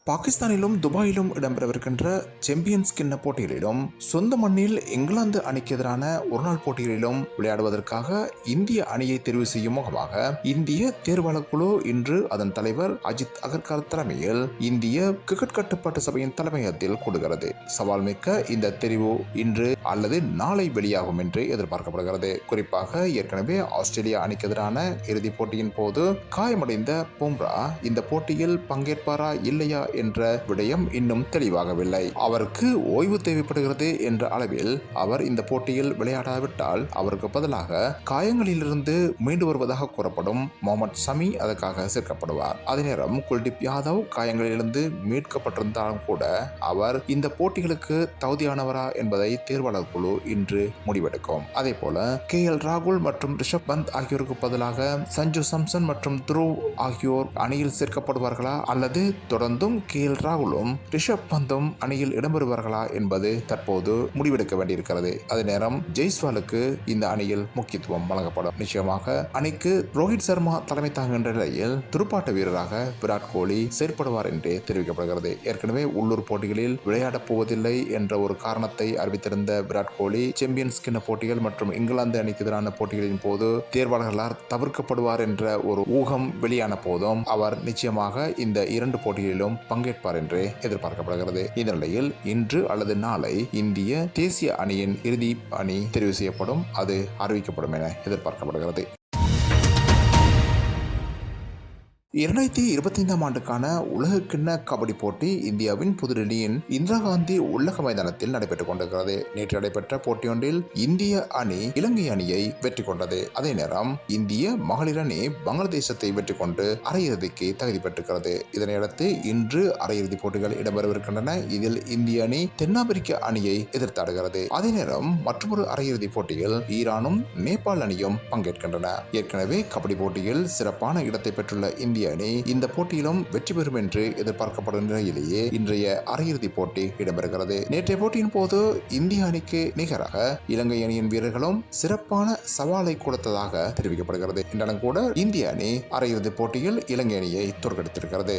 பாகிஸ்தானிலும் துபாயிலும் இடம்பெறவிருக்கின்ற champions கிண்ண போட்டிகளிலும் சொந்த மண்ணில் இங்கிலாந்து அணிக்கு எதிரான ஒருநாள் போட்டிகளிலும் விளையாடுவதற்காக இந்திய அணியை தெரிவு செய்யும் முகமாக இந்திய தேர்வாளர் குழு இன்று அதன் தலைவர் அஜித் அகர்கர் தலைமையில் இந்திய கிரிக்கெட் கட்டுப்பாட்டு சபையின் தலைமையகத்தில் கூடுகிறது. சவால் மிக்க இந்த தெரிவு இன்று அல்லது நாளை வெளியாகும் என்று எதிர்பார்க்கப்படுகிறது. குறிப்பாக ஏற்கனவே ஆஸ்திரேலியா அணிக்கு எதிரான இறுதிப் போட்டியின் போது காயமடைந்த பும்ரா இந்த போட்டியில் பங்கேற்பாரா இல்லையா என்ற விடயம் இன்னும் தெளிவாகவில்லை. அவருக்கு ஓய்வு தேவைப்படுகிறது என்ற அளவில் அவர் இந்த போட்டியில் விளையாடாவிட்டால் அவருக்கு பதிலாக காயங்களிலிருந்து மீண்டு வருவதாக கூறப்படும் முகமது ஷமி அதற்காக சேர்க்கப்படுவார். அதே நேரம் குல்தீப் யாதவ் காயங்களிலிருந்து மீட்கப்பட்டிருந்தாலும் கூட அவர் இந்த போட்டிகளுக்கு தகுதியானவரா என்பதை தேர்வாளர் குழு இன்று முடிவெடுக்கும். அதே போல KL ராகுல் மற்றும் ரிஷப் பந்த் ஆகியோருக்கு பதிலாக சஞ்சு சாம்சன் மற்றும் துருவ் ஆகியோர் அணியில் சேர்க்கப்படுவார்களா அல்லது தொடர்ந்தும் KL ராகுலும் ரிஷப் பந்தும் அணியில் இடம்பெறுவார்களா என்பது தற்போது முடிவெடுக்க வேண்டியிருக்கிறது. அதே நேரம் ஜெய்ஸ்வாலுக்கு இந்த அணியில் முக்கியத்துவம் வழங்கப்படும். நிச்சயமாக அணிக்கு ரோஹித் சர்மா தலைமை தாங்குகின்ற நிலையில் துடுப்பாட்ட வீரராக விராட் கோலி செயற்படுவார் என்று தெரிவிக்கப்படுகிறது. ஏற்கனவே உள்ளூர் போட்டிகளில் விளையாடப் போவதில்லை என்ற ஒரு காரணத்தை அறிவித்திருந்த விராட் கோலி சாம்பியன்ஸ் கிண்ண போட்டிகள் மற்றும் இங்கிலாந்து அணிக்கு எதிரான போட்டிகளின் போது தேர்வாளர்களால் தவிர்க்கப்படுவார் என்ற ஒரு ஊகம் வெளியான போதும் அவர் நிச்சயமாக இந்த இரண்டு போட்டிகளிலும் பங்கேற்பார் என்று எதிர்பார்க்கப்படுகிறது. இந்த நிலையில் இன்று அல்லது நாளை இந்திய தேசிய அணியின் இறுதி அணி தெரிவு செய்யப்படும். அது அறிவிக்கப்படும் என எதிர்பார்க்கப்படுகிறது. 2025 ஆண்டுக்கான உலக கிண்ண கபடி போட்டி இந்தியாவின் புதுடில்லியின் இந்திரா காந்தி உள்ளக மைதானத்தில் நடைபெற்றுக் கொண்டிருக்கிறது. நேற்று நடைபெற்ற போட்டியொன்றில் இந்திய அணி இலங்கை அணியை வெற்றி கொண்டது. அதே நேரம் இந்திய மகளிர் அணி பங்களாதேசத்தை வெற்றி கொண்டு அரையிறுதிக்கு தகுதி பெற்றிருக்கிறது. இதனையடுத்து இன்று அரையிறுதி போட்டிகள் இடம்பெறவிருக்கின்றன. இதில் இந்திய அணி தென்னாப்பிரிக்க அணியை எதிர்த்தாடுகிறது. அதே நேரம் மற்றொரு அரையிறுதி போட்டியில் ஈரானும் நேபாள் அணியும் பங்கேற்கின்றன. ஏற்கனவே கபடி போட்டியில் சிறப்பான இடத்தை பெற்றுள்ள இந்திய அணி இந்த போட்டியிலும் வெற்றி பெறும் என்று எதிர்பார்க்கப்படும் நிலையிலேயே இன்றைய அரையிறுதி போட்டி இடம்பெறுகிறது. நேற்றைய போட்டியின் போது இந்திய அணிக்கு நிகராக இலங்கை அணியின் வீரர்களும் சிறப்பான சவாலை கொடுத்ததாக தெரிவிக்கப்படுகிறது. என்றாலும் கூட இந்திய அணி அரையிறுதி போட்டியில் இலங்கை அணியை தோற்கடித்திருக்கிறது.